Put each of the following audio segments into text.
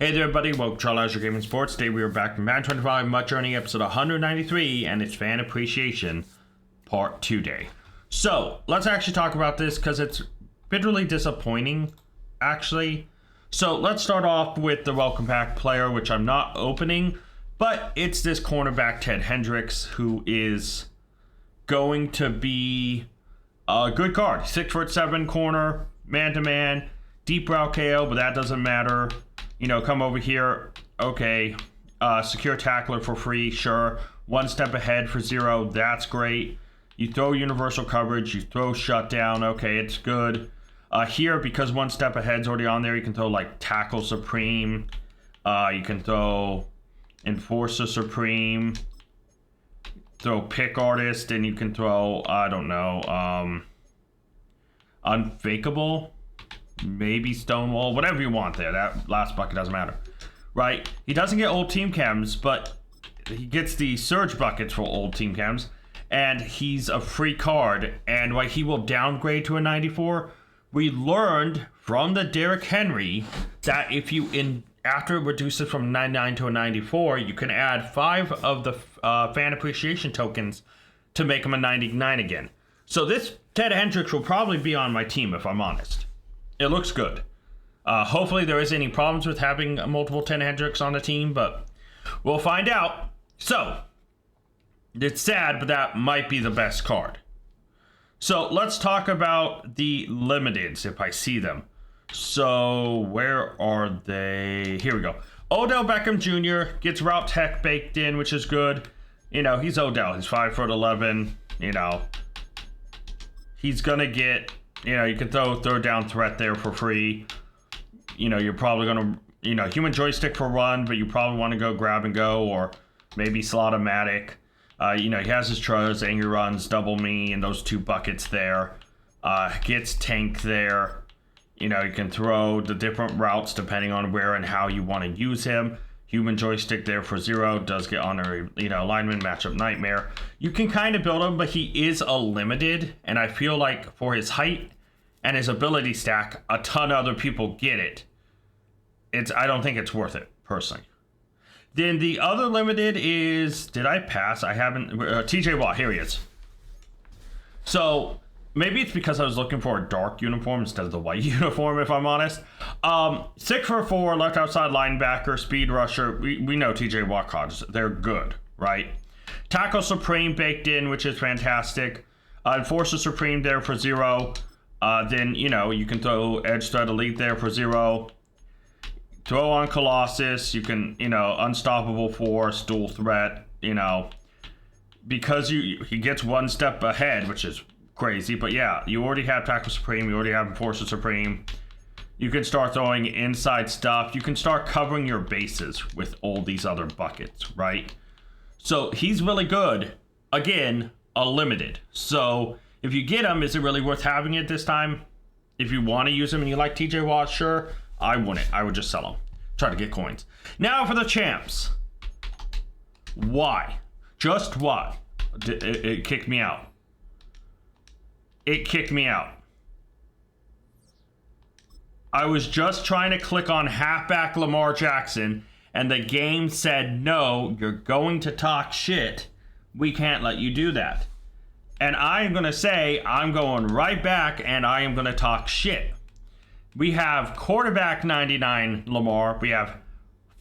Hey there, everybody. Welcome to Charles Gaming Sports. Today we are back from Madden 25 MUT Journey episode 193, and it's Fan Appreciation Part 2 day. So, let's actually talk about this because it's bitterly disappointing, actually. So, let's start off with the Welcome Back player, which I'm not opening, but it's this cornerback, Ted Hendricks, who is going to be a good card. 6'7" corner, man-to-man, deep route KO, but that doesn't matter. You know, come over here, okay, secure tackler for free, sure. One step ahead for 0, that's great. You throw universal coverage, you throw shutdown, okay, it's good. Here, because one step ahead's already on there, you can throw like tackle supreme, you can throw enforcer supreme, throw pick artist, and you can throw, I don't know, unfakeable. Maybe Stonewall, whatever you want there. That last bucket doesn't matter, right? He doesn't get old team chems, but he gets the surge buckets for old team chems, and he's a free card. And why he will downgrade to a 94, we learned from the Derrick Henry that if you after it reduces from 99 to a 94, you can add 5 of the fan appreciation tokens to make him a 99 again. So this Ted Hendricks will probably be on my team if I'm honest. It looks good. Hopefully there isn't any problems with having multiple Ted Hendricks on the team, but we'll find out. So, it's sad, but that might be the best card. So, let's talk about the limiteds, if I see them. So, where are they? Here we go. Odell Beckham Jr. gets route tech baked in, which is good. You know, he's Odell. He's 5'11". You know, he's going to get... You know, you can throw third down threat there for free. You know, you're probably going to, you know, human joystick for run, but you probably want to go grab and go or maybe slot-o-matic. You know, he has his trust, angry runs, double me, and those 2 buckets there. Gets tank there. You know, you can throw the different routes depending on where and how you want to use him. Human joystick there for 0, does get honorary, you know, lineman matchup nightmare. You can kind of build him, but he is a limited, and I feel like for his height and his ability stack, a ton of other people get it. I don't think it's worth it, personally. Then the other limited is, did I pass? I haven't, TJ Watt, here he is. So, maybe it's because I was looking for a dark uniform instead of the white uniform, if I'm honest. 6'4", left outside linebacker, speed rusher. We know TJ Watt cards. They're good, right? Tackle Supreme baked in, which is fantastic. Enforcer Supreme there for 0. Then, you know, you can throw Edge Threat Elite there for 0. Throw on Colossus. You can, you know, Unstoppable Force, dual threat, you know. Because he gets one step ahead, which is crazy, but yeah, you already have Tackle Supreme, you already have Enforcer Supreme. You can start throwing inside stuff. You can start covering your bases with all these other buckets, right? So he's really good. Again, a limited. So if you get him, is it really worth having it this time? If you want to use him and you like TJ Watt, sure. I wouldn't. I would just sell him. Try to get coins. Now for the champs. Why? Just why? It kicked me out. It kicked me out. I was just trying to click on halfback Lamar Jackson, and the game said, no, you're going to talk shit. We can't let you do that. And I am going to say, I'm going right back, and I am going to talk shit. We have quarterback 99 Lamar. We have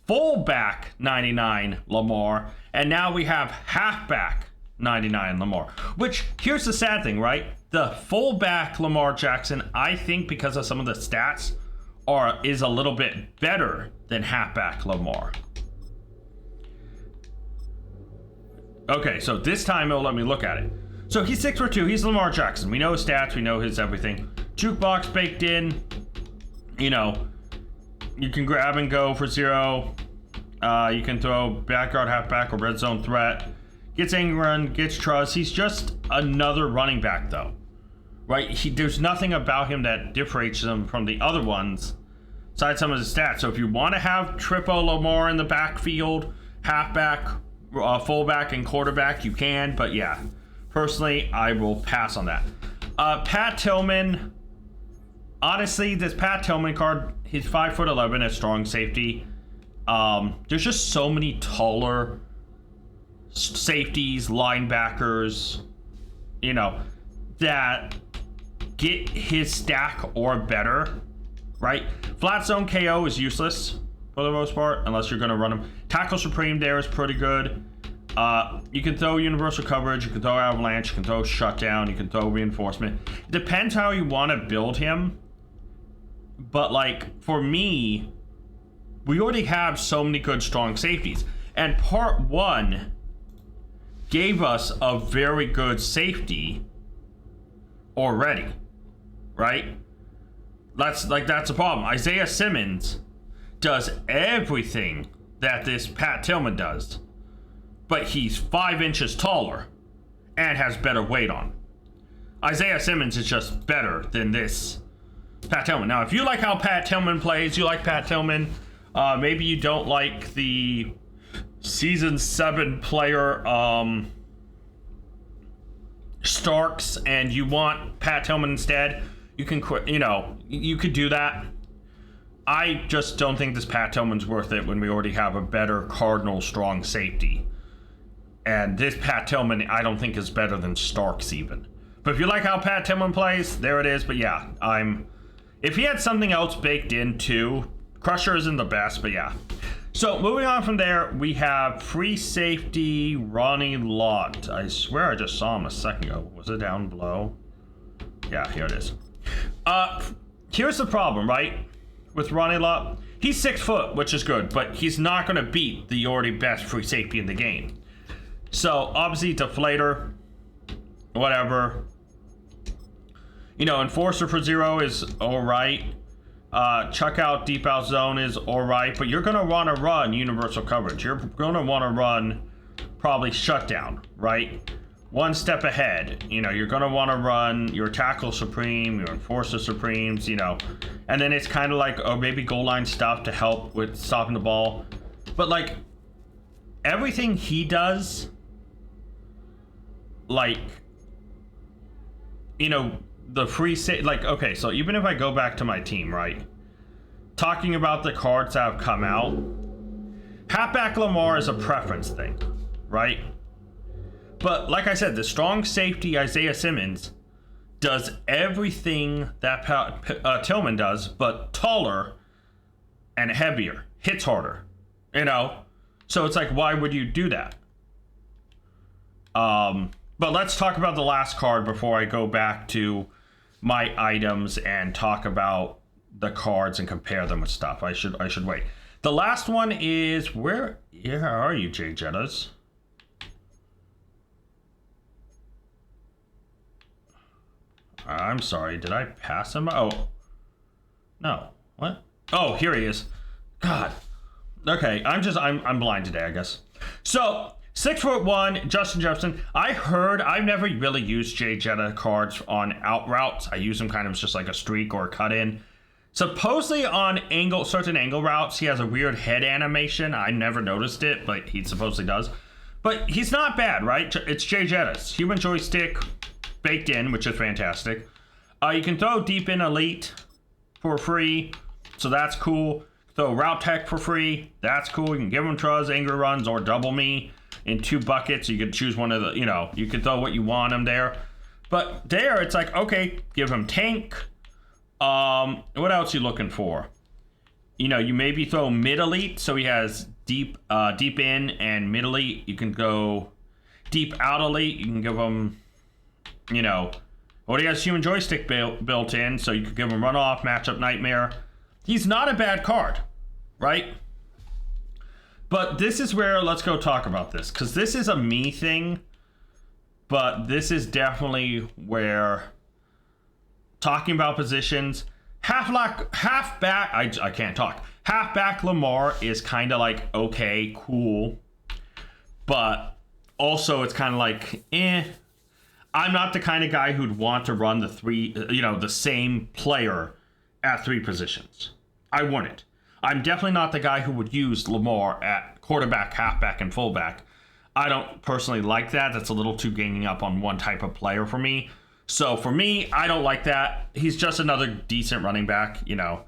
fullback 99 Lamar. And now we have halfback 99 Lamar. Which, here's the sad thing, right? The fullback Lamar Jackson, I think because of some of the stats, is a little bit better than halfback Lamar. Okay, so this time it'll let me look at it. So he's 6'2", he's Lamar Jackson. We know his stats, we know his everything. Jukebox baked in. You know, you can grab and go for 0. You can throw backyard, halfback, or red zone threat. Gets angry run, gets trust. He's just another running back, though, right? There's nothing about him that differentiates him from the other ones, besides some of his stats. So if you want to have triple Lamar in the backfield, halfback, fullback, and quarterback, you can. But yeah, personally, I will pass on that. Pat Tillman. Honestly, this Pat Tillman card, he's 5'11", a strong safety. There's just so many taller safeties, linebackers, you know, that get his stack or better, right? Flat zone KO is useless for the most part, unless you're going to run him. Tackle Supreme there is pretty good. You can throw universal coverage, you can throw avalanche, you can throw shutdown, you can throw reinforcement. It depends how you want to build him. But like, for me, we already have so many good strong safeties. And part 1 gave us a very good safety already, right? That's a problem. Isaiah Simmons does everything that this Pat Tillman does, but he's 5 inches taller and has better weight on. Isaiah Simmons is just better than this Pat Tillman. Now, if you like how Pat Tillman plays, you like Pat Tillman, maybe you don't like the Season 7 player, Starks, and you want Pat Tillman instead, you can quit, you know, you could do that. I just don't think this Pat Tillman's worth it when we already have a better Cardinal strong safety. And this Pat Tillman, I don't think is better than Starks even. But if you like how Pat Tillman plays, there it is. But yeah, if he had something else baked in too, Crusher isn't the best, but yeah. So moving on from there, we have free safety Ronnie Lott. I swear I just saw him a second ago. Was it down below? Yeah, here it is. Here's the problem, right? With Ronnie Lott, he's 6 foot, which is good, but he's not going to beat the already best free safety in the game. So obviously deflator, whatever. You know, enforcer for 0 is all right. Chuck out deep out zone is all right, but you're going to want to run universal coverage. You're going to want to run probably shutdown, right? One step ahead. You know, you're going to want to run your tackle supreme, your enforcer supremes, you know, and then it's kind of like, oh, maybe goal line stuff to help with stopping the ball. But like everything he does, like, you know, the free like, okay, so even if I go back to my team, right, talking about the cards that have come out, halfback Lamar is a preference thing, right? But like I said, the strong safety Isaiah Simmons does everything that Tillman does, but taller and heavier, hits harder, you know? So it's like, why would you do that? But let's talk about the last card before I go back to my items and talk about the cards and compare them with stuff. I should wait. The last one is, where are you, Jay Jettas? I'm sorry, did I pass him? Oh, no, what? Oh, here he is. God. Okay, I'm blind today, I guess. So, 6'1", Justin Jefferson. I've never really used Jay Jetta cards on out routes. I use them kind of just like a streak or a cut in. Supposedly on certain angle routes, he has a weird head animation. I never noticed it, but he supposedly does. But he's not bad, right? It's Jay Jetta's human joystick baked in, which is fantastic. You can throw deep in elite for free, so that's cool. Throw route tech for free, that's cool. You can give him truz, angry runs, or double me in 2 buckets. You could choose one of the, you know, you could throw what you want him there. But there, it's like, okay, give him tank. What else you looking for? You know, you maybe throw mid elite, so he has deep in and mid elite. You can go deep out elite. You can give him, you know, he has human joystick built in, so you could give him runoff, matchup nightmare. He's not a bad card, right? But this is where, let's go talk about this, because this is a me thing, but this is definitely where talking about positions, halfback, I can't talk. Halfback Lamar is kind of like, okay, cool, but also it's kind of like, I'm not the kind of guy who'd want to run the same player at 3 positions. I wouldn't. I'm definitely not the guy who would use Lamar at quarterback, halfback, and fullback. I don't personally like that. That's a little too ganging up on one type of player for me. So for me, I don't like that. He's just another decent running back, you know.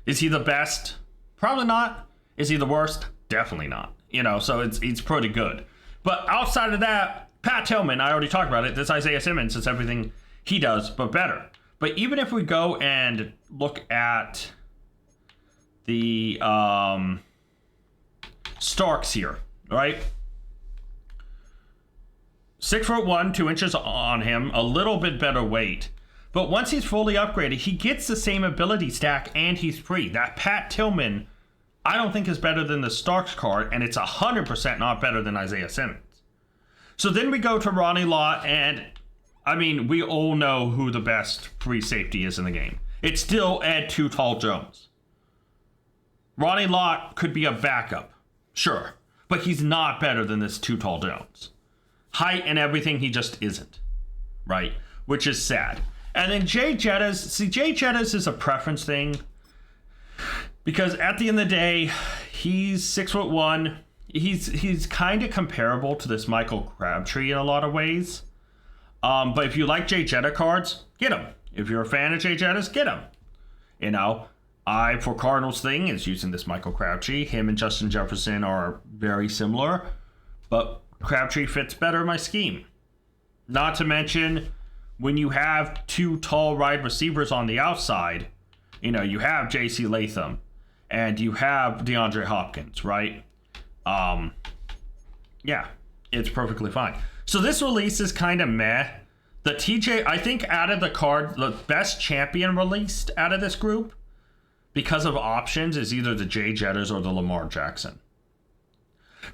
Is he the best? Probably not. Is he the worst? Definitely not. You know, so it's pretty good. But outside of that, Pat Tillman, I already talked about it. This Isaiah Simmons is everything he does, but better. But even if we go and look at the Starks here, right? 6'1", 2 inches on him, a little bit better weight. But once he's fully upgraded, he gets the same ability stack and he's free. That Pat Tillman, I don't think is better than the Starks card, and it's 100% not better than Isaiah Simmons. So then we go to Ronnie Lott, and I mean, we all know who the best free safety is in the game. It's still Ed Too Tall Jones. Ronnie Lott could be a backup, sure, but he's not better than this Too Tall Jones. Height and everything, he just isn't, right? Which is sad. And then Jay Jettas, see, Jay Jettas is a preference thing, because at the end of the day, he's 6'1". He's kind of comparable to this Michael Crabtree in a lot of ways. But if you like Jay Jetta cards, get him. If you're a fan of Jay Jettas, get him. You know, for Cardinals thing, is using this Michael Crabtree. Him and Justin Jefferson are very similar, but Crabtree fits better in my scheme. Not to mention, when you have two tall wide receivers on the outside, you know, you have J.C. Latham and you have DeAndre Hopkins, right? Yeah, it's perfectly fine. So this release is kind of meh. The TJ, I think, added the card, the best champion released out of this group because of options is either the Jay Jettas or the Lamar Jackson.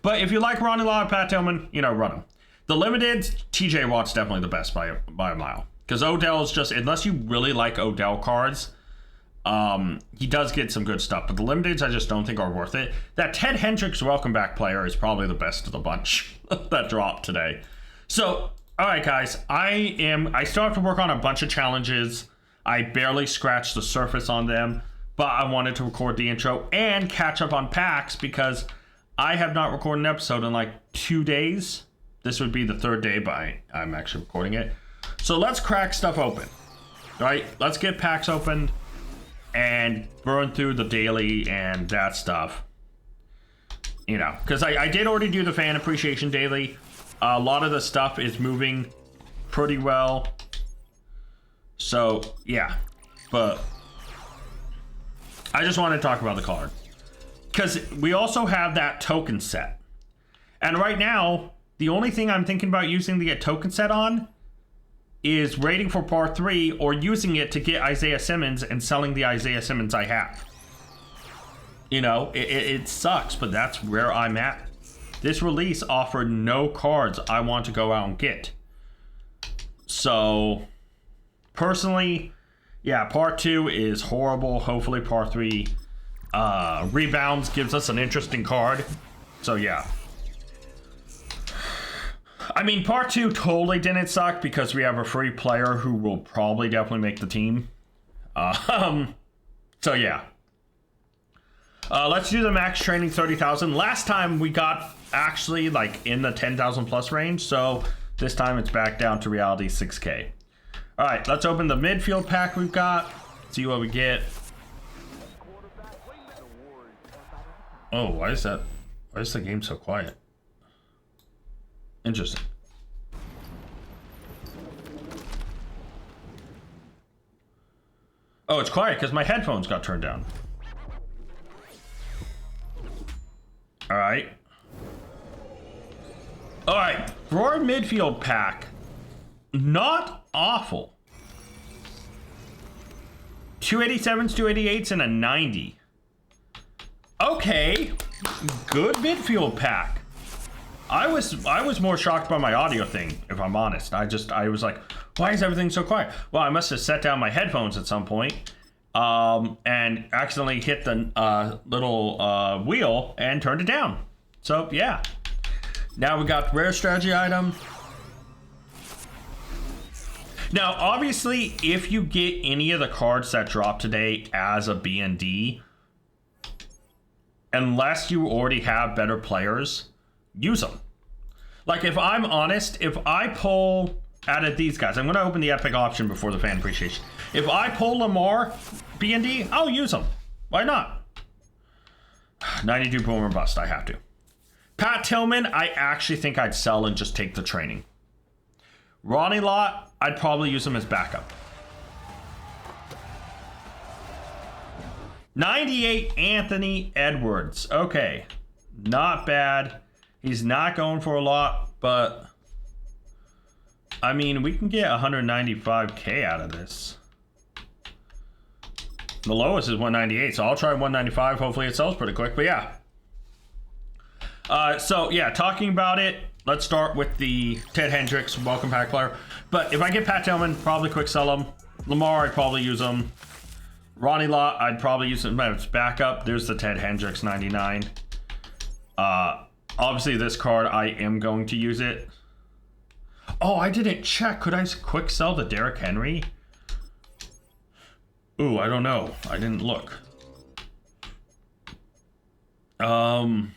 But if you like Ronnie Lott, Pat Tillman, you know, run them. The limited, TJ Watt's definitely the best by a mile. Because Odell is just, unless you really like Odell cards, he does get some good stuff. But the limiteds, I just don't think are worth it. That Ted Hendricks welcome back player is probably the best of the bunch that dropped today. So, all right, guys, I still have to work on a bunch of challenges. I barely scratched the surface on them, but I wanted to record the intro and catch up on packs because I have not recorded an episode in like 2 days. This would be the third day, but I'm actually recording it. So let's crack stuff open, right? Let's get packs opened and burn through the daily and that stuff. You know, because I did already do the fan appreciation daily. A lot of the stuff is moving pretty well. So, yeah. But I just want to talk about the card. Because we also have that token set. And right now, the only thing I'm thinking about using to get token set on is waiting for part 3 or using it to get Isaiah Simmons and selling the Isaiah Simmons I have. You know, it sucks, but that's where I'm at. This release offered no cards I want to go out and get. So, personally, yeah, part 2 is horrible. Hopefully part 3 rebounds gives us an interesting card. So, yeah. I mean, part 2 totally didn't suck because we have a free player who will probably definitely make the team. So, yeah. Let's do the max training 30,000. Last time we got actually like in the 10,000 plus range. So this time it's back down to reality 6K. All right, let's open the midfield pack we've got. See what we get. Oh, why is the game so quiet? Interesting. Oh, it's quiet because my headphones got turned down. All right. All right, for our midfield pack, not awful. 287s, 288s, and a 90. Okay, good midfield pack. I was more shocked by my audio thing, if I'm honest. I was like, why is everything so quiet? Well, I must have set down my headphones at some point, and accidentally hit the little wheel and turned it down. So yeah. Now we got rare strategy item. Now, obviously, if you get any of the cards that drop today as a B&D, unless you already have better players, use them. Like, if I'm honest, if I pull out of these guys, I'm going to open the epic option before the fan appreciation. If I pull Lamar B&D, I'll use them. Why not? 92 boomer bust. I have to. Pat Tillman, I actually think I'd sell and just take the training. Ronnie Lott, I'd probably use him as backup. 98 Anthony Edwards. Okay. Not bad. He's not going for a lot, but I mean, we can get 195K out of this. The lowest is 198, so I'll try 195. Hopefully it sells pretty quick, but yeah. So yeah, talking about it, let's start with the Ted Hendricks welcome pack player. But if I get Pat Tillman, probably quick sell him. Lamar, I'd probably use him. Ronnie Lott, I'd probably use him as backup. There's the Ted Hendricks 99. Obviously this card, I am going to use it. Oh, I didn't check. Could I quick sell the Derrick Henry? Ooh, I don't know. I didn't look. I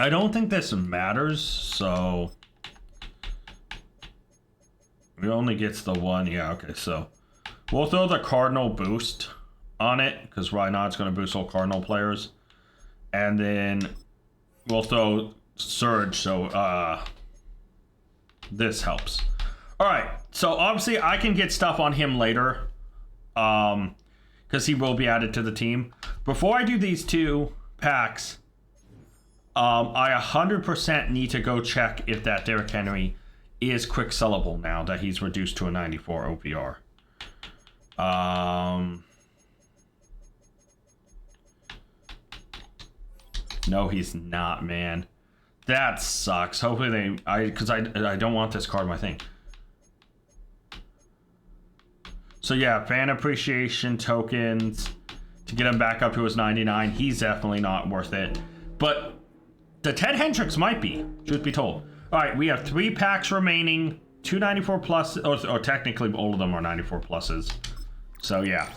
don't think this matters, so it only gets the one. Yeah, okay, so we'll throw the Cardinal boost on it, because why not? It's going to boost all Cardinal players. And then we'll throw Surge, so this helps. All right, so obviously I can get stuff on him later, because he will be added to the team. Before I do these two packs, I 100% need to go check if that Derrick Henry is quick sellable now that he's reduced to a 94 OPR. No, he's not, man. That sucks. Hopefully because I don't want this card in my thing. So yeah, fan appreciation tokens to get him back up to his 99. He's definitely not worth it. But the Ted Hendricks might be, truth be told. All right, we have 3 packs remaining. 2 94 plus, or technically all of them are 94 pluses. So yeah.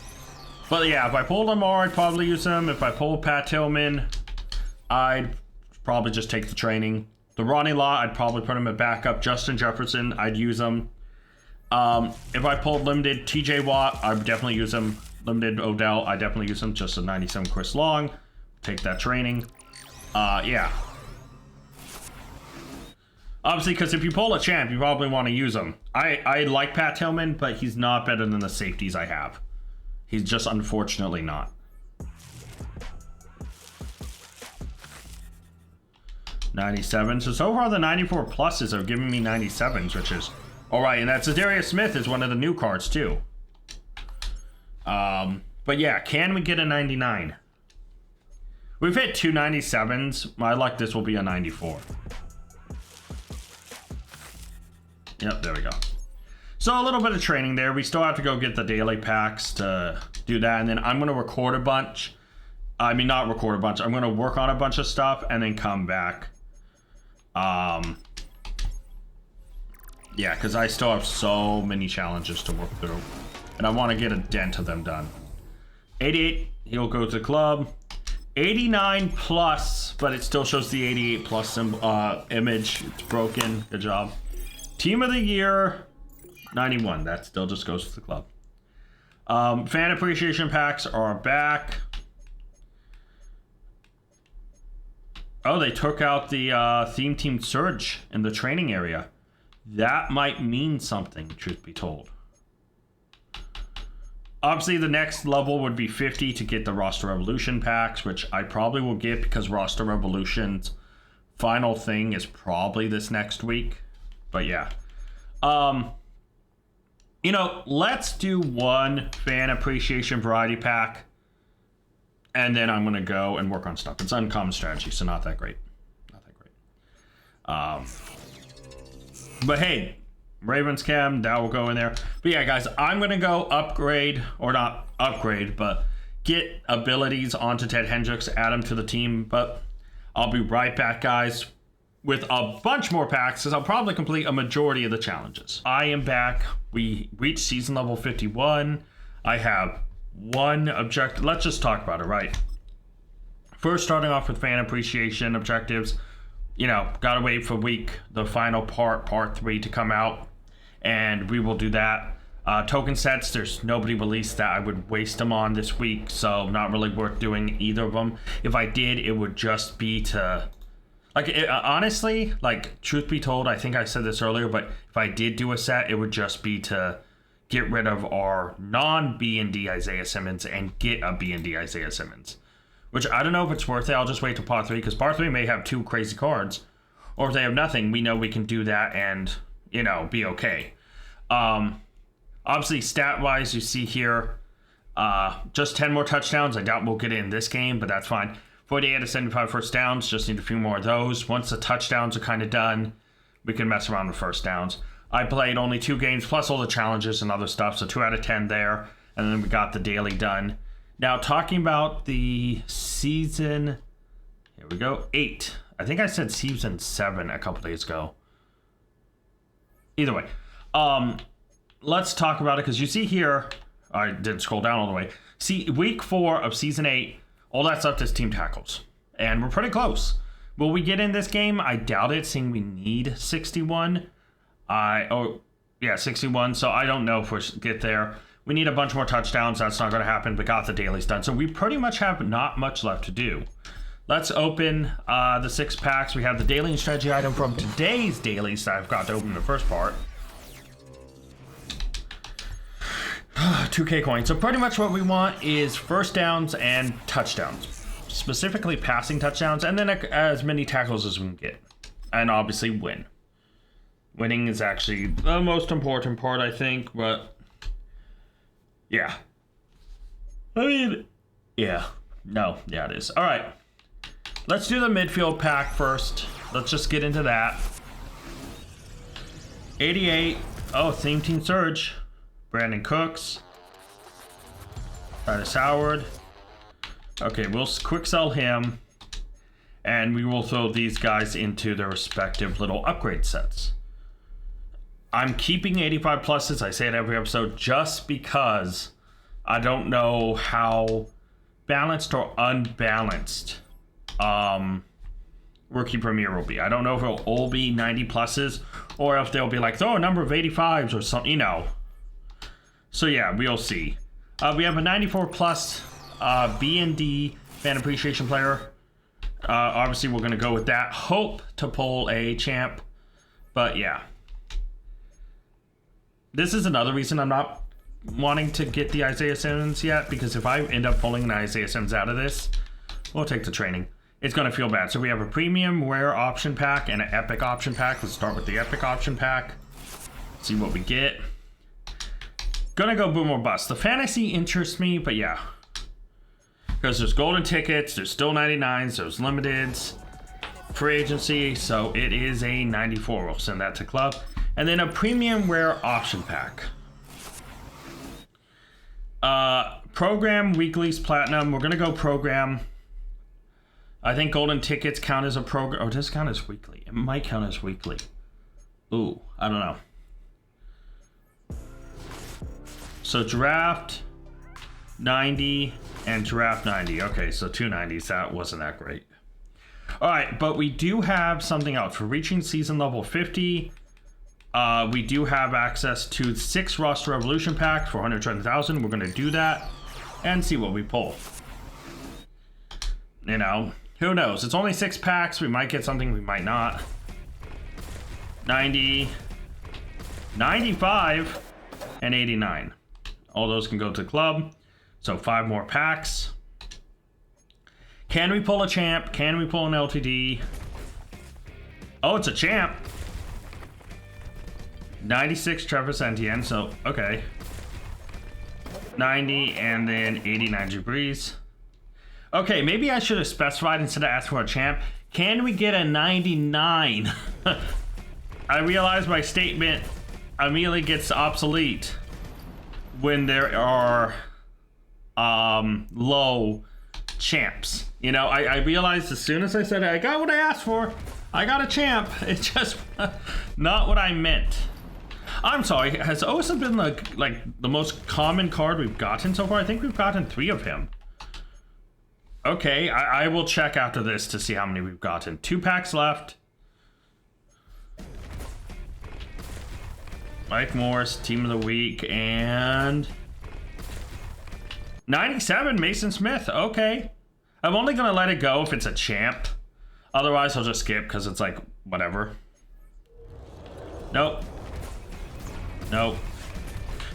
But yeah, if I pulled Lamar, I'd probably use him. If I pulled Pat Tillman, I'd probably just take the training. The Ronnie Lott, I'd probably put him at backup. Justin Jefferson, I'd use him. If I pulled limited TJ Watt, I'd definitely use him. Limited Odell, I definitely use him. Just a 97 Chris Long. Take that training. Yeah. Obviously, because if you pull a champ, you probably want to use him. I like Pat Tillman, but he's not better than the safeties I have. He's just unfortunately not. 97. So far the 94 pluses are giving me 97s, which is all right. And that's Zadarius Smith is one of the new cards too. But yeah, can we get a 99? We've hit 2 97s. My luck, this will be a 94. Yep, there we go. So a little bit of training there. We still have to go get the daily packs to do that. And then I'm going to record a bunch. I mean, not record a bunch. I'm going to work on a bunch of stuff and then come back. Yeah, because I still have so many challenges to work through. And I want to get a dent of them done. 88, he'll go to the club. 89 plus, but it still shows the 88 plus image. It's broken. Good job. Team of the year, 91. That still just goes to the club. Fan appreciation packs are back. Oh, they took out the theme team Surge in the training area. That might mean something, truth be told. Obviously, the next level would be 50 to get the Roster Revolution packs, which I probably will get because Roster Revolution's final thing is probably this next week. But yeah. You know, let's do one fan appreciation variety pack. And then I'm going to go and work on stuff. It's uncommon strategy, so not that great. Not that great. But hey, Ravens Chem, that will go in there. But yeah, guys, I'm going to go upgrade, or not upgrade, but get abilities onto Ted Hendricks, add him to the team. But I'll be right back, guys, with a bunch more packs, because I'll probably complete a majority of the challenges. I am back. We reached season level 51. I have one objective. Let's just talk about it, right? First, starting off with fan appreciation objectives. You know, gotta wait for the final part 3 to come out, and we will do that. Token sets, there's nobody released that I would waste them on this week, so not really worth doing either of them. If I did, it would just be to, like, honestly, like, truth be told, I think I said this earlier, but if I did do a set, it would just be to get rid of our non-B&D Isaiah Simmons and get a B&D Isaiah Simmons. Which, I don't know if it's worth it. I'll just wait till part 3, because part 3 may have 2 crazy cards. Or if they have nothing, we know we can do that and, you know, be okay. Obviously, stat-wise, you see here, just 10 more touchdowns. I doubt we'll get it in this game, but that's fine. 48 out of 75 first downs. Just need a few more of those. Once the touchdowns are kind of done, we can mess around with first downs. I played only 2 games, plus all the challenges and other stuff, so 2 out of 10 there. And then we got the daily done. Now, talking about the season, here we go, 8. I think I said season 7 a couple days ago. Either way, let's talk about it, because you see here, I didn't scroll down all the way. See, week 4 of season 8, all that stuff is team tackles. And we're pretty close. Will we get in this game? I doubt it, seeing we need 61. 61, so I don't know if we'll get there. We need a bunch more touchdowns. That's not going to happen, but got the dailies done. So we pretty much have not much left to do. Let's open the 6 packs. We have the daily and strategy item from today's dailies that I've got to open the first part. 2K coins. So pretty much what we want is first downs and touchdowns. Specifically passing touchdowns, and then as many tackles as we can get. And obviously win. Winning is actually the most important part, I think, but yeah. I mean, yeah. No, yeah, it is. All right. Let's do the midfield pack first. Let's just get into that. 88. Oh, theme team surge. Brandon Cooks. Titus Howard. Okay, we'll quick sell him. And we will throw these guys into their respective little upgrade sets. I'm keeping 85 pluses, I say it every episode, just because I don't know how balanced or unbalanced Rookie Premier will be. I don't know if it'll all be 90 pluses, or if they'll be like, throw a number of 85s or something, you know. So yeah, we'll see. We have a 94 plus B&D fan appreciation player. Obviously, we're going to go with that. Hope to pull a champ, but yeah. This is another reason I'm not wanting to get the Isaiah Simmons yet, because if I end up pulling an Isaiah Simmons out of this, we'll take the training. It's going to feel bad. So we have a premium rare option pack and an epic option pack. Let's start with the epic option pack. See what we get. Gonna go boom or bust. The fantasy interests me, but yeah. Because there's golden tickets, there's still 99s, there's limiteds, free agency, so it is a 94. We'll send that to club. And then a premium rare option pack. Program, weeklies, platinum. We're going to go program. I think golden tickets count as a program. Oh, does it count as weekly? It might count as weekly. Ooh, I don't know. So draft 90 and draft 90. Okay, so 290s. That wasn't that great. All right, but we do have something else. For reaching season level 50, we do have access to 6 roster evolution packs for 120,000. We're going to do that and see what we pull. You know, who knows? It's only 6 packs. We might get something, we might not. 90, 95, and 89. All those can go to the club. So 5 more packs. Can we pull a champ? Can we pull an LTD? Oh, it's a champ. 96 Travis Etienne, so okay. 90 and then 89 Jabriz. Okay, maybe I should have specified instead of asking for a champ. Can we get a 99? I realize my statement immediately gets obsolete when there are low champs. You know, I realized as soon as I said I got what I asked for, I got a champ. It's just not what I meant. I'm sorry, has Osa been like the most common card we've gotten so far? I think we've gotten 3 of him. Okay, I will check after this to see how many we've gotten. 2 packs left. Mike Morris, team of the week, and 97, Mason Smith. Okay. I'm only going to let it go if it's a champ. Otherwise, I'll just skip because it's like, whatever. Nope. Nope.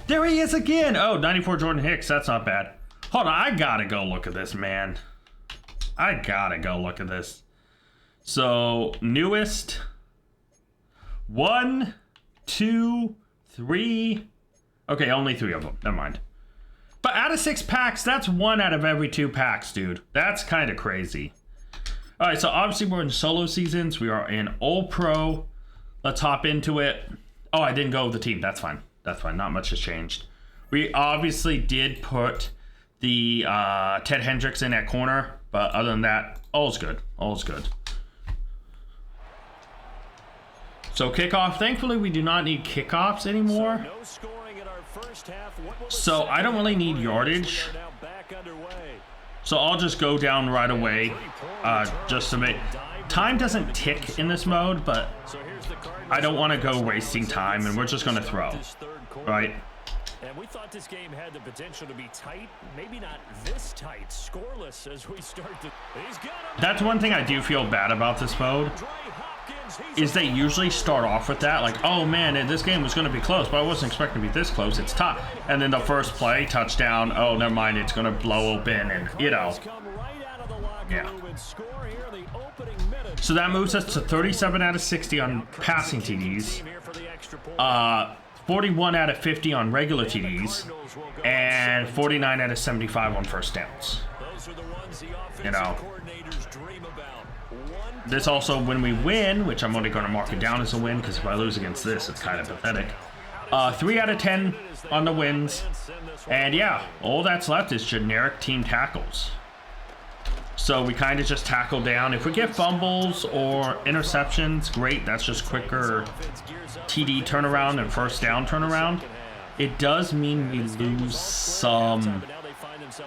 There he is again. Oh, 94 Jordan Hicks. That's not bad. Hold on. I got to go look at this, man. I got to go look at this. So, newest. 1, 2, 3. Okay, only 3 of them. Never mind. But out of 6 packs, that's 1 out of every 2 packs, dude. That's kind of crazy. All right, so obviously we're in solo seasons. We are in All Pro. Let's hop into it. Oh, I didn't go with the team. That's fine. That's fine. Not much has changed. We obviously did put the Ted Hendricks in at corner, but other than that, all's good. All's good. So kickoff. Thankfully, we do not need kickoffs anymore. So I don't really need yardage. So I'll just go down right away, just to make... Time doesn't tick in this mode, but I don't want to go wasting time, and we're just going to throw, right? And we thought this game had the potential to be tight, maybe not this tight, scoreless as we start to... That's one thing I do feel bad about this mode, is they usually start off with that, like, oh man, this game was going to be close, but I wasn't expecting to be this close, it's tough. And then the first play, touchdown, oh, never mind, it's going to blow open, and, you know. Yeah. So that moves us to 37 out of 60 on passing TDs, 41 out of 50 on regular TDs, and 49 out of 75 on first downs. You know. This also, when we win, which I'm only going to mark it down as a win, because if I lose against this, it's kind of pathetic. 3 out of 10 on the wins. And yeah, all that's left is generic team tackles. So we kind of just tackle down. If we get fumbles or interceptions, great. That's just quicker TD turnaround and first down turnaround. It does mean we lose some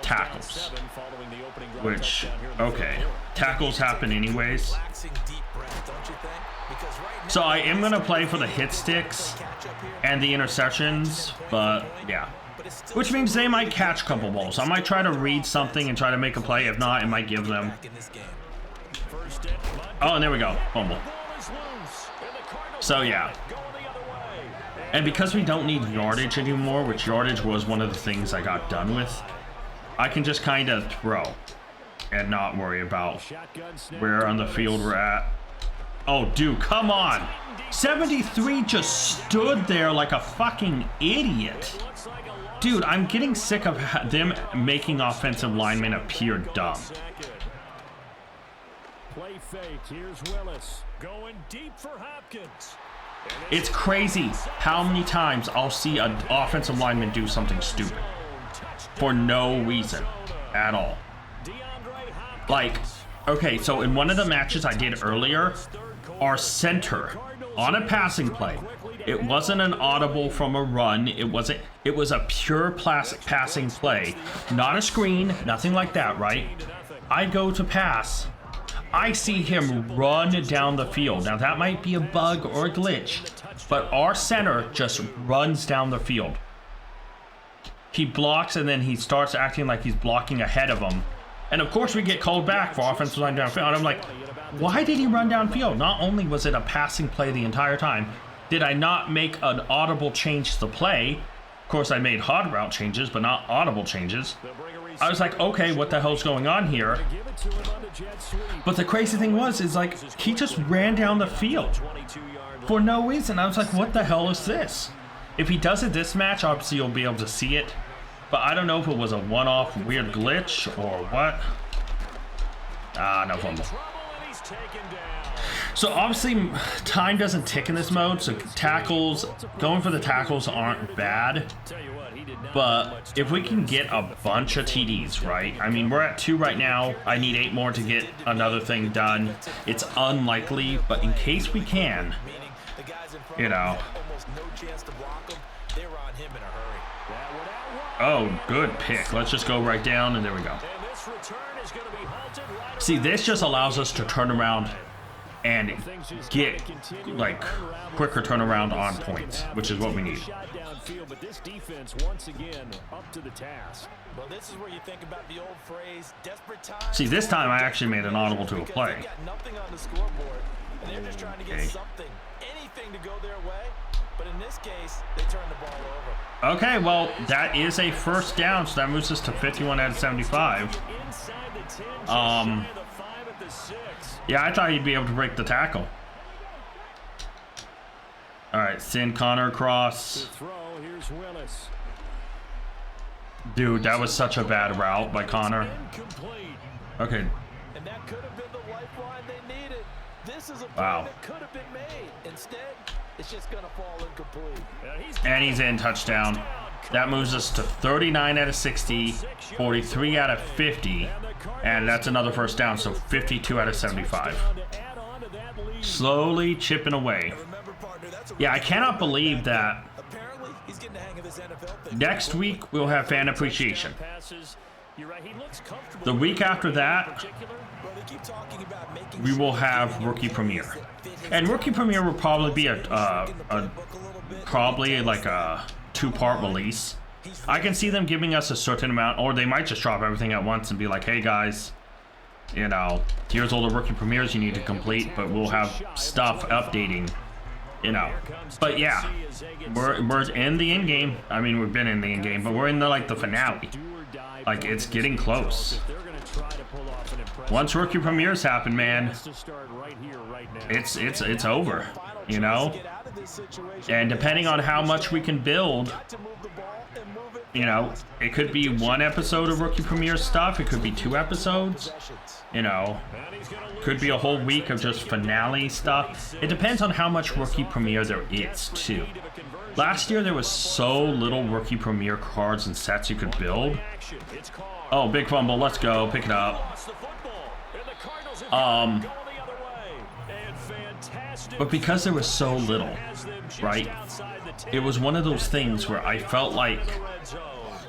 tackles, which, okay, tackles happen anyways. So I am going to play for the hit sticks and the interceptions, but yeah. Which means they might catch a couple balls. I might try to read something and try to make a play. If not, it might give them. Oh, and there we go. Fumble. So yeah. And because we don't need yardage anymore, which yardage was one of the things I got done with, I can just kind of throw and not worry about where on the field we're at. Oh, dude, come on. 73 just stood there like a fucking idiot. Dude, I'm getting sick of them making offensive linemen appear dumb. Play fake. Here's Willis going deep for Hopkins. It's crazy how many times I'll see an offensive lineman do something stupid for no reason at all. Like, okay, so in one of the matches I did earlier, our center on a passing play, it wasn't an audible from a run, it was a pure passing play, not a screen, nothing like that, right? I go to pass, I see him run down the field. Now that might be a bug or a glitch, but our center just runs down the field. He blocks and then he starts acting like he's blocking ahead of him. And of course we get called back for offensive line downfield. And I'm like, why did he run downfield? Not only was it a passing play the entire time, did I not make an audible change to the play? Of course I made hard route changes, but not audible changes. I was like, okay, what the hell's going on here? But the crazy thing is like, he just ran down the field for no reason. I was like, what the hell is this? If he does it this match, obviously you'll be able to see it. But I don't know if it was a one-off weird glitch or what. No fumble. So obviously time doesn't tick in this mode, so tackles, going for the tackles aren't bad. But if we can get a bunch of TDs, right? I mean, we're at 2 right now. I need 8 more to get another thing done. It's unlikely, but in case we can, you know. Oh, good pick. Let's just go right down, and there we go. See, this just allows us to turn around and get like quicker turnaround on points, which is what we need. But this defense once again up to the task. Well, this is where you think about the old phrase, desperate times. See, this time I actually made an audible to a play. They've got nothing on the scoreboard, and they're just trying to get something, anything to go their way. But in this case, they turn the ball over. Okay, well, that is a first down, so that moves us to 51 out of 75. Yeah, I thought he'd be able to break the tackle. All right, send Connor across. Dude, that was such a bad route by Connor. Okay. And that could have been the lifeline they needed. This is a play that could have been made. Instead, it's just going to fall incomplete. And he's in, touchdown. That moves us to 39 out of 60, 43 out of 50, and that's another first down, so 52 out of 75. Slowly chipping away. Yeah, I cannot believe that next week we'll have fan appreciation. The week after that, we will have rookie premiere. And rookie premiere will probably be probably like a 2-part release. I can see them giving us a certain amount, or they might just drop everything at once and be like, hey guys, you know, here's all the rookie premieres you need to complete, but we'll have stuff updating, you know. But yeah, we're in the end game. I mean, we've been in the end game, but we're in the like the finale. Like, it's getting close. Once rookie premieres happen, man, it's over, you know. And depending on how much we can build, you know, it could be 1 episode of rookie premiere stuff, it could be 2 episodes, you know, could be a whole week of just finale stuff. It depends on how much rookie premiere there is too. Last year there was so little rookie premiere cards and sets you could build. Oh, big fumble, let's go, pick it up. But because there was so little, right, it was one of those things where I felt like,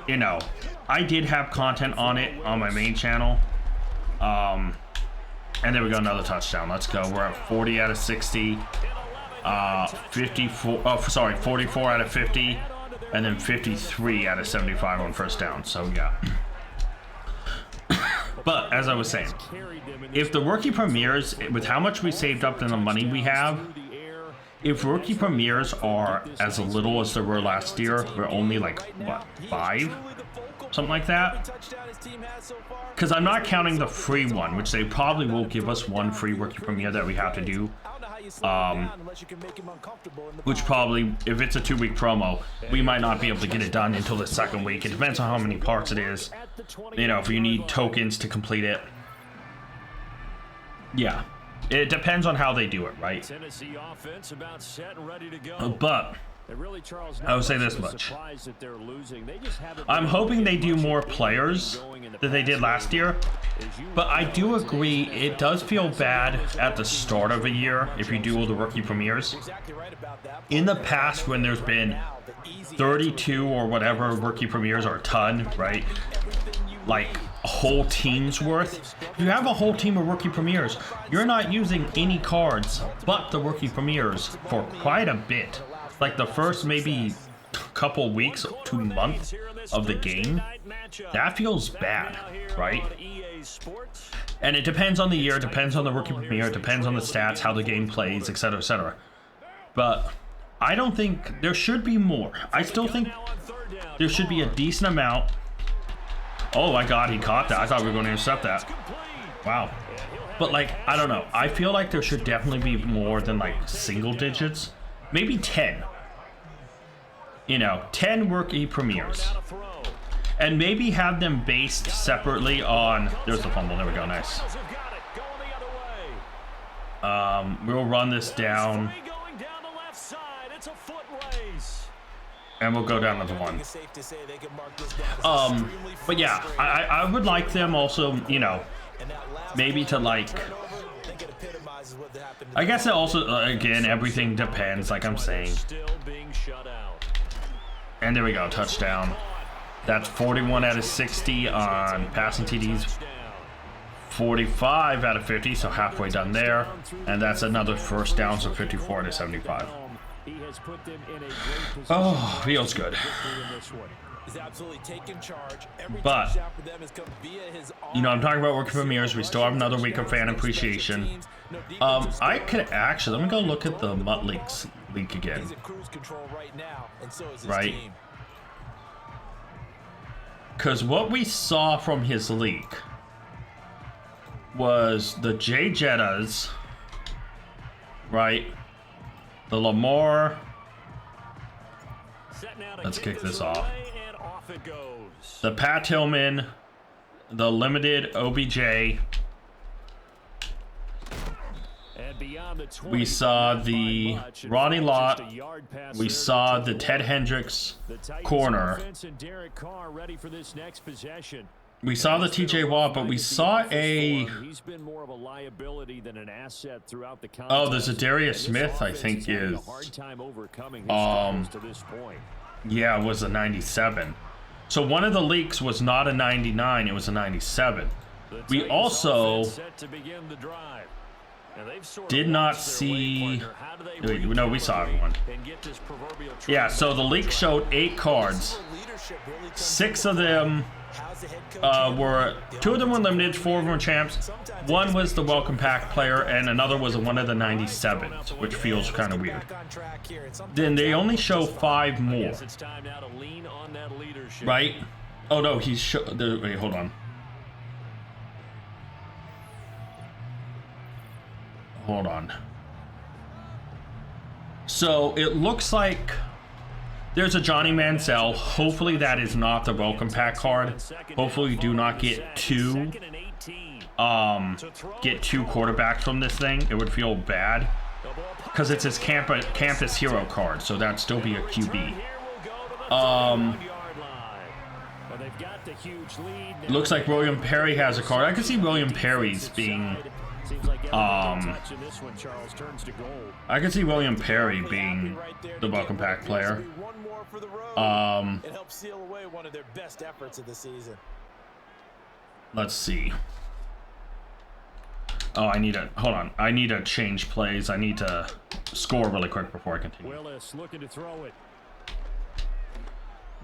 you know, I did have content on it on my main channel. And there we go, another touchdown. Let's go. We're at 40 out of 60. 44 out of 50. And then 53 out of 75 on first down. So, yeah. But, as I was saying, if the rookie premieres, with how much we saved up and the money we have, if rookie premieres are as little as they were last year, we're only like, what, 5? Something like that? Because I'm not counting the free one, which they probably will give us 1 free rookie premiere that we have to do. Which probably, if it's a 2-week promo, we might not be able to get it done until the 2nd week. It depends on how many parts it is. You know, if you need tokens to complete it. Yeah. It depends on how they do it, right? But I would say this much. I'm hoping they do more players than they did last year, but I do agree it does feel bad at the start of a year if you do all the rookie premieres. In the past, when there's been 32 or whatever rookie premieres, or a ton, right? Like a whole team's worth. If you have a whole team of rookie premieres, you're not using any cards but the rookie premieres for quite a bit. Like the first maybe couple weeks to month of the game, that feels bad, right? And it depends on the year, it depends on the rookie premiere, it depends on the stats, how the game plays, etc., etc. But I don't think there should be more. I still think there should be a decent amount. Oh my god, he caught that. I thought we were going to intercept that. Wow. But like, I don't know. I feel like there should definitely be more than like single digits. Maybe 10. You know, 10 rookie premieres. And maybe have them based separately on... There's the fumble. There we go. Nice. We'll run this down. And we'll go down to the 1. But yeah, I would like them also, you know, maybe to like... I guess it also, again, everything depends, like I'm saying. And there we go, touchdown. That's 41 out of 60 on passing TDs. 45 out of 50, so halfway done there. And that's another first down, so 54 out of 75. Oh, feels good. He's absolutely taking charge. Every But, touchdown for them has come via his you know, I'm talking about working for mirrors. We still have another week of fan appreciation. I could actually, let me go look at the MUT leak again. He's in cruise control right now, and so is his Right. team. Because what we saw from his leak was the J Jettas, right? The Lamar. Let's kick this off. The Pat Tillman, the limited OBJ. We saw the Ronnie Lott. We saw the Ted Hendricks corner. We saw the TJ Watt, but we saw a... Oh, there's a Darius Smith, I think is... Yeah, it was a 97. So one of the leaks was not a 99, it was a 97. We also did not see... No, we saw everyone. Yeah, so the leak showed 8 cards. 6 of them were... 2 of them were limited, 4 of them were champs. 1 was the welcome pack player, and another was one of the 97s, which feels kind of weird. Then they only show 5 more. Right? Oh no, he's wait, hold on. Hold on. So it looks like there's a Johnny Manziel. Hopefully that is not the welcome pack card. Hopefully we do not get 2 quarterbacks from this thing. It would feel bad because it's his campus hero card, so that'd still be a QB. Looks like William Perry has a card. I can see William Perry's being I can see William Perry being the welcome pack player. It helps seal away one of their best efforts of the season. Let's see. Oh, I need to hold on. I need to change plays. I need to score really quick before I continue. Willis looking to throw it.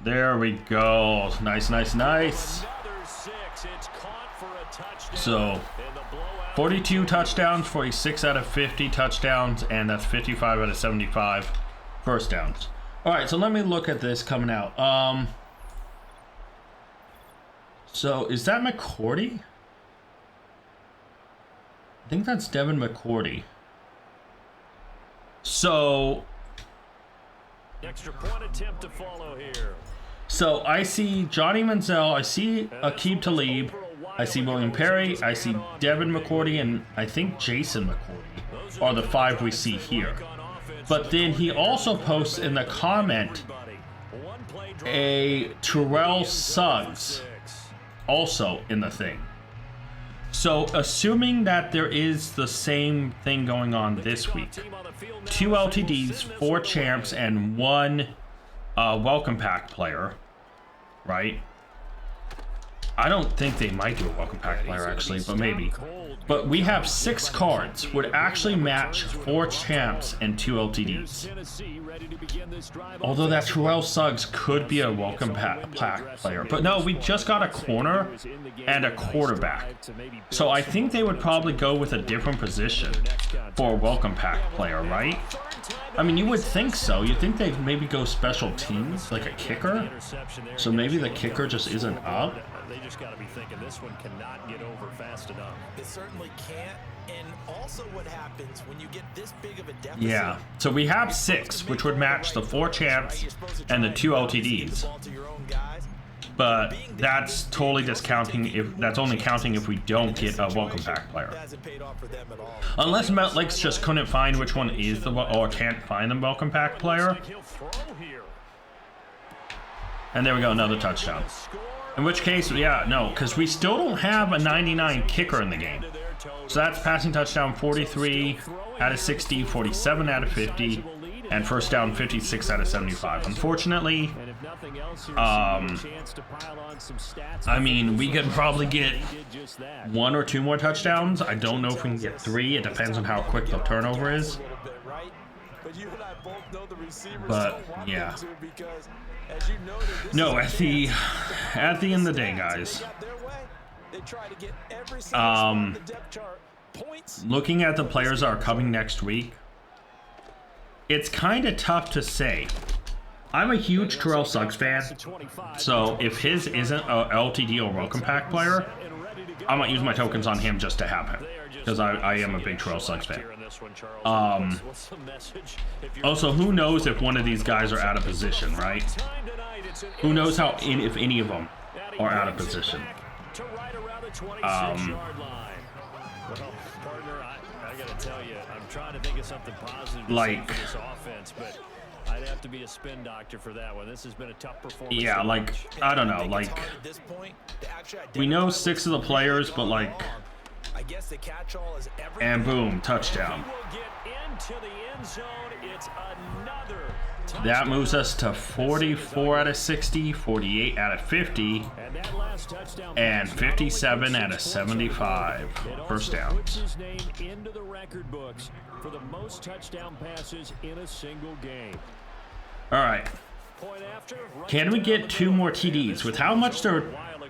There we go. Nice, nice, nice. So 42 touchdowns, 46 out of 50 touchdowns, and that's 55 out of 75 first downs. All right, so let me look at this coming out. So is that McCourty? I think that's Devin McCourty. So extra point attempt to follow here. So I see Johnny Manziel, I see Aqib Talib, I see William Perry, I see Devin McCourty, and I think Jason McCourty are the 5 we see here. But then he also posts in the comment a Terrell Suggs also in the thing. So assuming that there is the same thing going on this week, 2 LTDs, 4 champs, and 1 welcome pack player, right? I don't think they might do a welcome pack player actually, but maybe. But we have 6 cards would actually match 4 champs and 2 LTDs. Although that Terrell Suggs could be a welcome pack player. But no, we just got a corner and a quarterback. So I think they would probably go with a different position for a welcome pack player, right? I mean, you would think so. You'd think they'd maybe go special teams, like a kicker. So maybe the kicker just isn't up. They just got to be thinking this one cannot get over fast enough. It certainly can't. And also what happens when you get this big of a deficit. Yeah. So we have 6, which would match the 4 champs and the 2 LTDs. But that's totally discounting if that's only counting if we don't get a welcome pack player. Unless MetLinks just couldn't find which one is the or can't find the welcome pack player. And there we go, another touchdown. In which case, yeah, no, because we still don't have a 99 kicker in the game. So that's passing touchdown 43 out of 60, 47 out of 50, and first down 56 out of 75. Unfortunately, nothing else, here, a chance to pile on some stats. I mean, we could probably get 1 or 2 more touchdowns. I don't know if we can get 3. It depends on how quick the turnover is. But yeah. No, at the end of the day, guys. Looking at the players that are coming next week, it's kind of tough to say. I'm a huge Terrell Suggs fan, so if his isn't a LTD or Welcome Pack player, I might use my tokens on him just to have him, because I am a big Terrell Suggs fan. Also, who knows if one of these guys are out of position, right? Who knows if any of them are out of position. Well, partner, I gotta tell you, I'm trying to think of something positive like for this offense, but I'd have to be a spin doctor for that one. This has been a tough performance. Yeah, like, I don't know, like, we know 6 of the players, but like, and boom, touchdown. That moves us to 44 out of 60, 48 out of 50, and 57 out of 75 first downs. Into the record books for the most touchdown passes in a single game. All right. Can we get 2 more TDs? With how much they're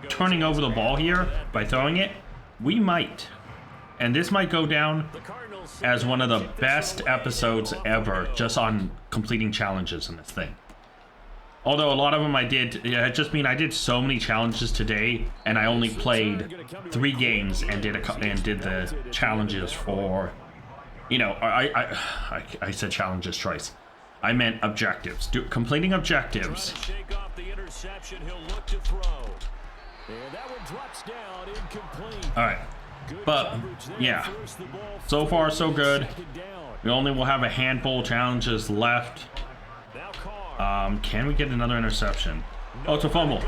turning over the ball here by throwing it, we might. And this might go down as one of the best episodes ever just on completing challenges in this thing. Although a lot of them I did, it just mean I did so many challenges today, and I only played 3 games and did the challenges for, you know, I said challenges twice. I meant objectives. Completing objectives. All right. But yeah, so far so good. We only will have a handful of challenges left. Can we get another interception? Oh, it's a fumble.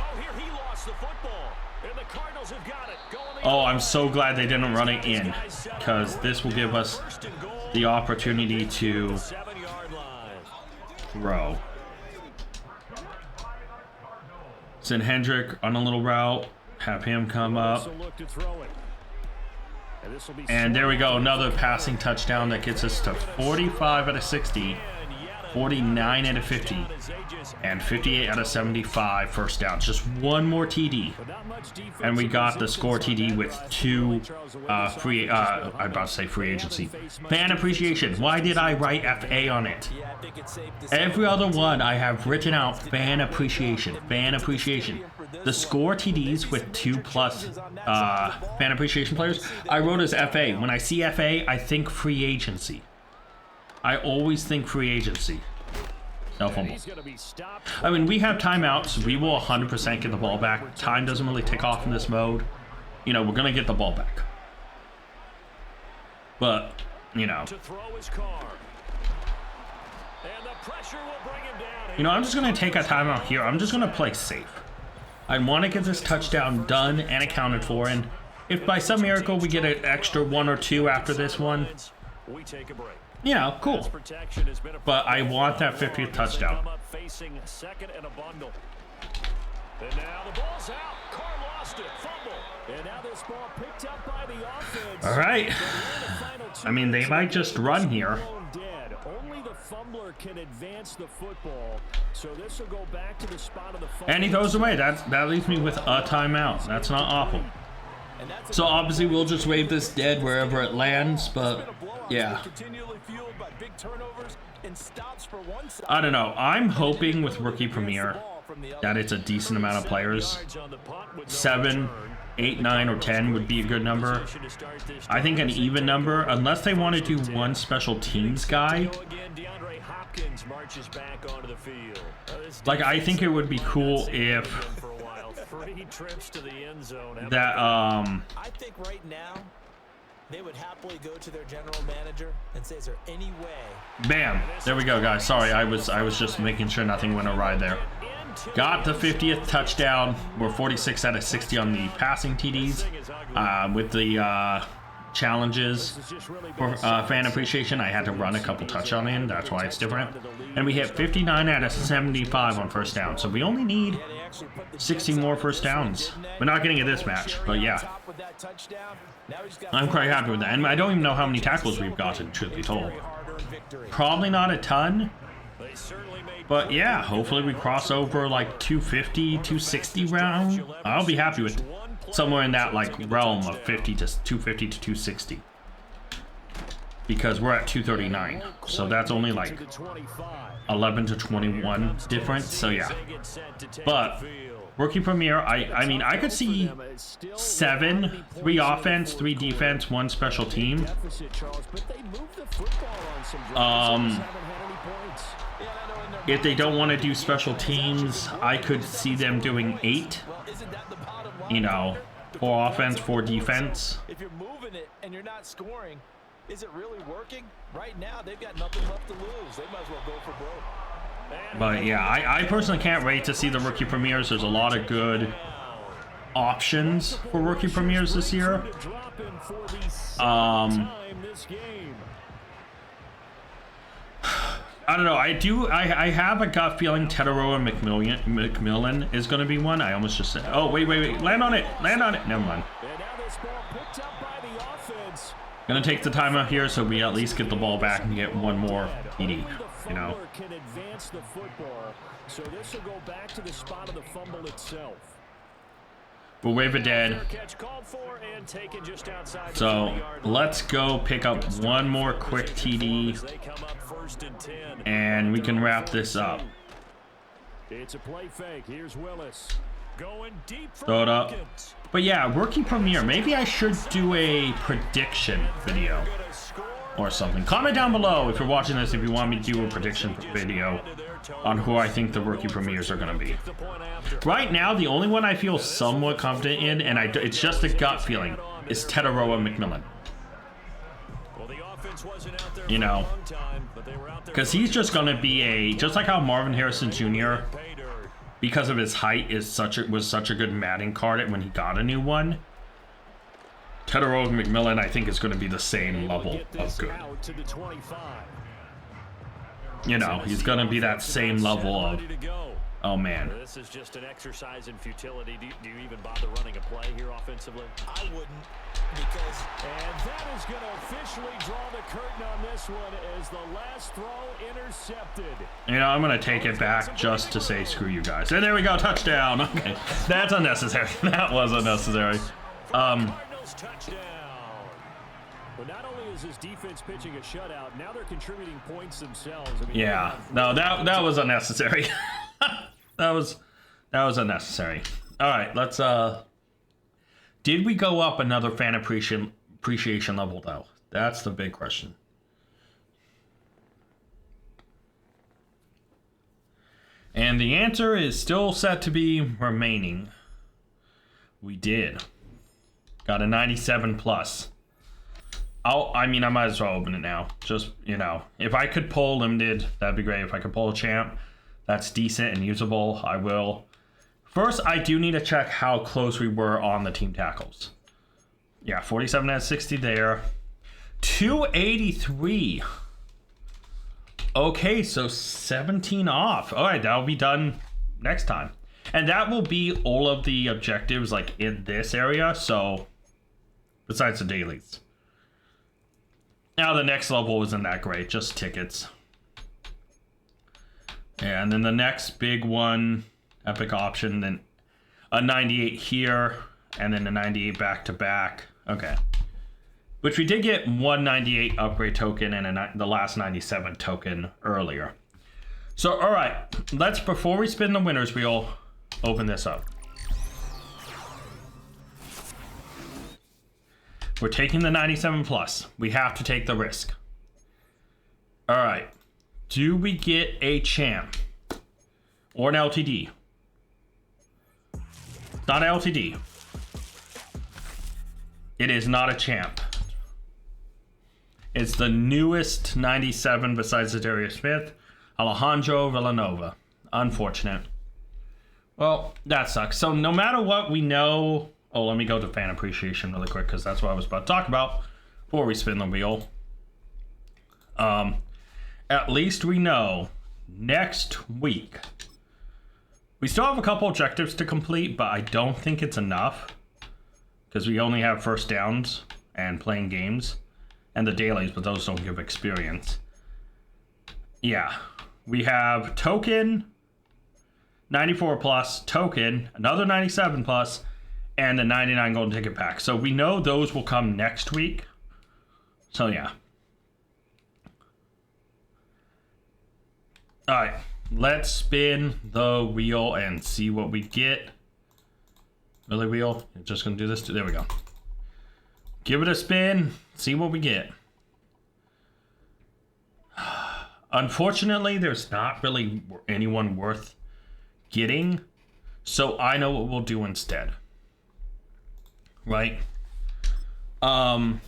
Oh, I'm so glad they didn't run it in, because this will give us the opportunity to throw. Send Hendrick on a little route, have him come up. And there we go, another passing touchdown that gets us to 45 out of 60, 49 out of 50, and 58 out of 75 first downs. Just one more TD, and we got the score TD with 2 free. I'm about to say free agency. Fan appreciation. Why did I write FA on it? Every other one I have written out fan appreciation. Fan appreciation. The score TDs with 2+ fan appreciation players, I wrote as FA. When I see FA, I think free agency. I always think free agency. No fumble. I mean, we have timeouts. We will 100% get the ball back. Time doesn't really tick off in this mode. You know, we're going to get the ball back. But, you know. I'm just going to take a timeout here. I'm just going to play safe. I want to get this touchdown done and accounted for, and if by some miracle we get an extra 1 or 2 after this one, you know, cool. But I want that 50th touchdown. All right. I mean, they might just run here. Can advance the football, so this will go back to the spot of the and he goes away. That leaves me with a timeout. That's not awful. So obviously we'll just wave this dead wherever it lands, but yeah. I don't know. I'm hoping with Rookie Premier that it's a decent amount of players. 7, 8, 9, or 10 would be a good number. I think an even number, unless they want to do one special teams guy. Like, I think it would be cool if that I think right now they would happily go to their general manager and say, is there any way? Bam. There we go, guys. Sorry, I was just making sure nothing went awry there. Got the 50th touchdown. We're 46 out of 60 on the passing TDs. With the challenges for fan appreciation, I had to run a couple touchdown in. That's why it's different. And we hit 59 out of 75 on first down. So we only need 60 more first downs. We're not getting it this match, but yeah. I'm quite happy with that. And I don't even know how many tackles we've gotten, truth be told. Probably not a ton. But yeah, hopefully we cross over like 250, 260 round. I'll be happy with somewhere in that like realm of 50 to 250 to 260. Because we're at 239. So that's only like 11 to 21 difference. So yeah. But rookie premier, I mean, I could see 7, 3 offense, 3 defense, 1 special team. If they don't want to do special teams, I could see them doing 8. You know, 4 offense, 4 defense. If you're moving it and you're not scoring, is it really working? Right now, they've got nothing left to lose. They might as well go for broke. But yeah, I personally can't wait to see the rookie premieres. There's a lot of good options for rookie premieres this year. I don't know. I have a gut feeling Teteroa McMillan is going to be one. I almost just said. Oh wait. Land on it. Never mind. Gonna take the time out here so we at least get the ball back and get one more TD. You know. So this will go back to the spot of the fumble itself. We'll wave it dead. So let's go pick up one more quick TD and we can wrap this up. It's a play fake. Here's Willis going deep for throw it up. But yeah, rookie premiere. Maybe I should do a prediction video or something. Comment down below if you're watching this if you want me to do a prediction video on who I think the rookie premieres are going to be. Right now, the only one I feel somewhat confident in, and it's just a gut feeling, is Teteroa McMillan. You know, because he's just going to be just like how Marvin Harrison Jr., because of his height, was such a good Madden card when he got a new one. Teteroa McMillan, I think, is going to be the same level of good. You know, he's going to be that same level of, oh man. This is just an exercise in futility. Do you even bother running a play here offensively? I wouldn't, because... And that is going to officially draw the curtain on this one as the last throw intercepted. You know, I'm going to take it back just to say screw you guys. And there we go, touchdown. Okay, that's unnecessary. That was unnecessary. Cardinals touchdown. But not only is his defense pitching a shutout, now they're contributing points themselves. I mean, yeah, no, that was unnecessary. that was unnecessary. All right, let's did we go up another fan appreciation level though? That's the big question. And the answer is still set to be remaining. We did. Got a 97 plus. I mean, I might as well open it now. Just, you know, if I could pull limited, that'd be great. If I could pull a champ, that's decent and usable, I will. First, I do need to check how close we were on the team tackles. Yeah, 47 out of 60 there. 283. Okay, so 17 off. All right, that'll be done next time. And that will be all of the objectives, like, in this area. So, besides the dailies. Now the next level isn't that great, just tickets. Yeah, and then the next big one, epic option, then a 98 here, and then a 98 back to back. Okay. Which we did get 198 upgrade token and the last 97 token earlier. So, all right, before we spin the winner's wheel, open this up. We're taking the 97 plus. We have to take the risk. All right. Do we get a champ or an LTD? Not an LTD. It is not a champ. It's the newest 97 besides Darius Smith, Alejandro Villanova. Unfortunate. Well, that sucks. So no matter what we know... Oh, let me go to fan appreciation really quick because that's what I was about to talk about. before we spin the wheel. At least we know next week. We still have a couple objectives to complete, but I don't think it's enough because we only have first downs and playing games and the dailies, but those don't give experience. Yeah, we have token 94 plus, token another 97 plus, and the 99 golden ticket pack. So we know those will come next week. So yeah. All right, let's spin the wheel and see what we get. Really, wheel? You're just gonna do this? There we go. Give it a spin, see what we get. Unfortunately, there's not really anyone worth getting, so I know what we'll do instead. Right? Are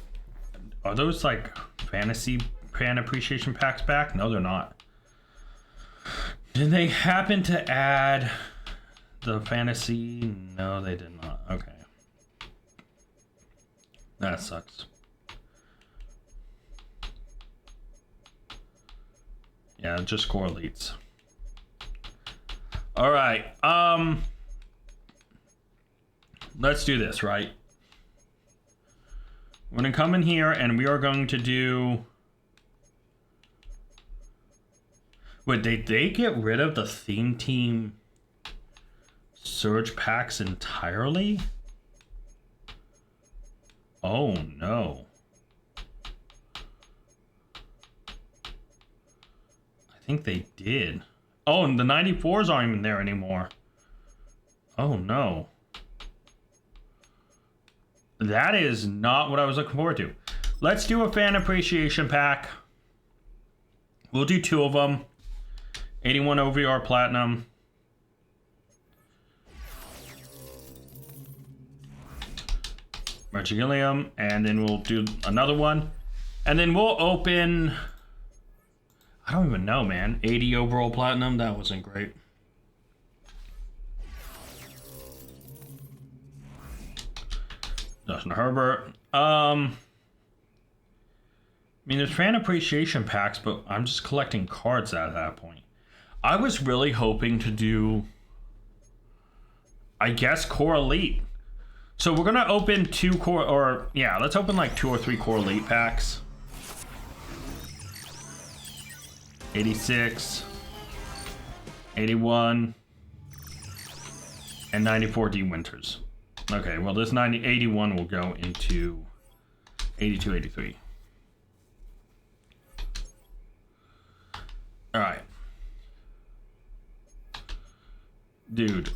those like fantasy fan appreciation packs back? No, they're not. Did they happen to add the fantasy? No, they did not. Okay. That sucks. Yeah, just correlates. All right. Let's do this, right? We're going to come in here and we are going to do... Wait, they get rid of the theme team surge packs entirely? Oh, no. I think they did. Oh, and the 94s aren't even there anymore. Oh, no. That is not what I was looking forward to. Let's do a fan appreciation pack. We'll do 2 of them. 81 OVR Platinum. Merchigillium. And then we'll do another one. And then we'll open... I don't even know, man. 80 overall Platinum. That wasn't great. Justin Herbert. I mean, there's fan appreciation packs, but I'm just collecting cards at that point. I was really hoping to do, I guess, Core Elite. So we're going to open 2 Core, or yeah, let's open like 2 or 3 Core Elite packs. 86, 81, and 94 D Winters. Okay, well this 81 will go into 82, 83. All right. Dude.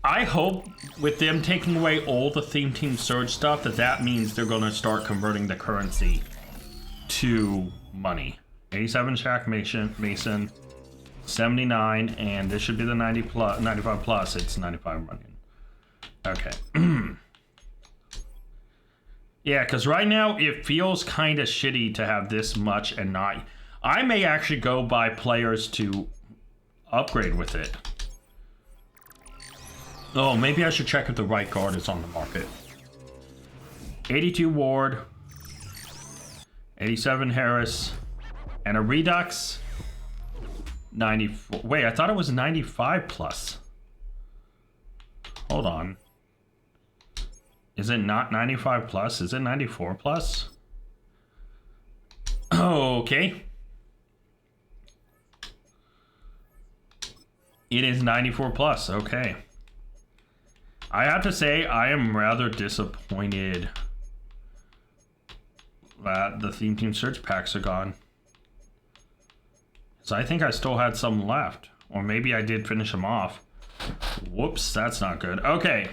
I hope with them taking away all the Theme Team Surge stuff that means they're going to start converting the currency to money. 87 Shaq Mason, 79, and this should be the 95 plus. It's 95 million. Okay. Yeah, because right now it feels kind of shitty to have this much and not... I may actually go buy players to upgrade with it. Oh, maybe I should check if the right guard is on the market. 82 Ward, 87 Harris, and a Redux 94. Wait, I thought it was 95 plus. Hold on. Is it not 95 plus? Is it 94 plus? Okay. It is 94 plus. Okay. I have to say, I am rather disappointed that the Theme Team Search packs are gone. So I think I still had some left. Or maybe I did finish them off. Whoops, that's not good. Okay.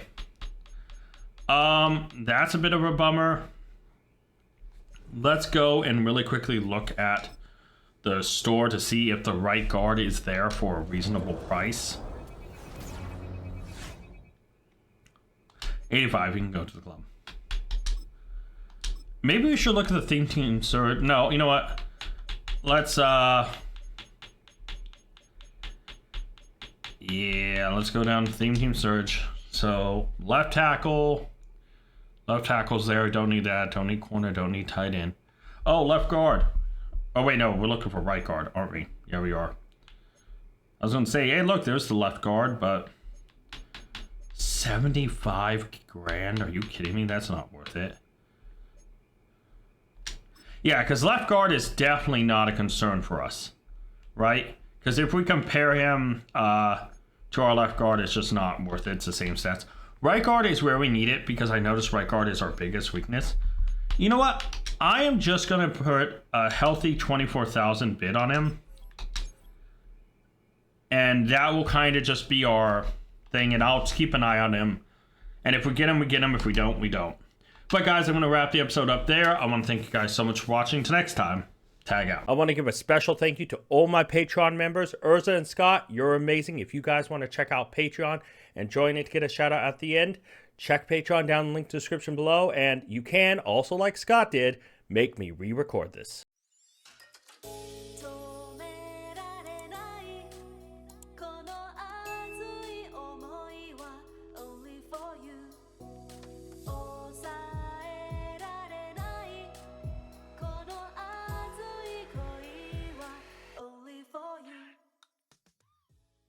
That's a bit of a bummer. Let's go and really quickly look at the store to see if the right guard is there for a reasonable price. 85, you can go to the club. Maybe we should look at the Theme Team Surge. No, you know what? Let's, yeah, let's go down to Theme Team Surge. So, left tackle, Left tackle's there. Don't need that. Don't need corner. Don't need tight end. Oh, left guard. Oh, wait, no. We're looking for right guard, aren't we? Yeah, we are. I was going to say, hey, look, there's the left guard, but 75 grand? Are you kidding me? That's not worth it. Yeah, because left guard is definitely not a concern for us, right? Because if we compare him to our left guard, it's just not worth it. It's the same stats. Right guard is where we need it because I noticed right guard is our biggest weakness. You know what? I am just going to put a healthy 24,000 bid on him. And that will kind of just be our thing. And I'll just keep an eye on him. And if we get him, we get him. If we don't, we don't. But guys, I'm going to wrap the episode up there. I want to thank you guys so much for watching. Till next time, tag out. I want to give a special thank you to all my Patreon members. Urza and Scott, you're amazing. If you guys want to check out Patreon and join it to get a shout out at the end, check Patreon down in the link to the description below. And you can, also like Scott did, make me re-record this.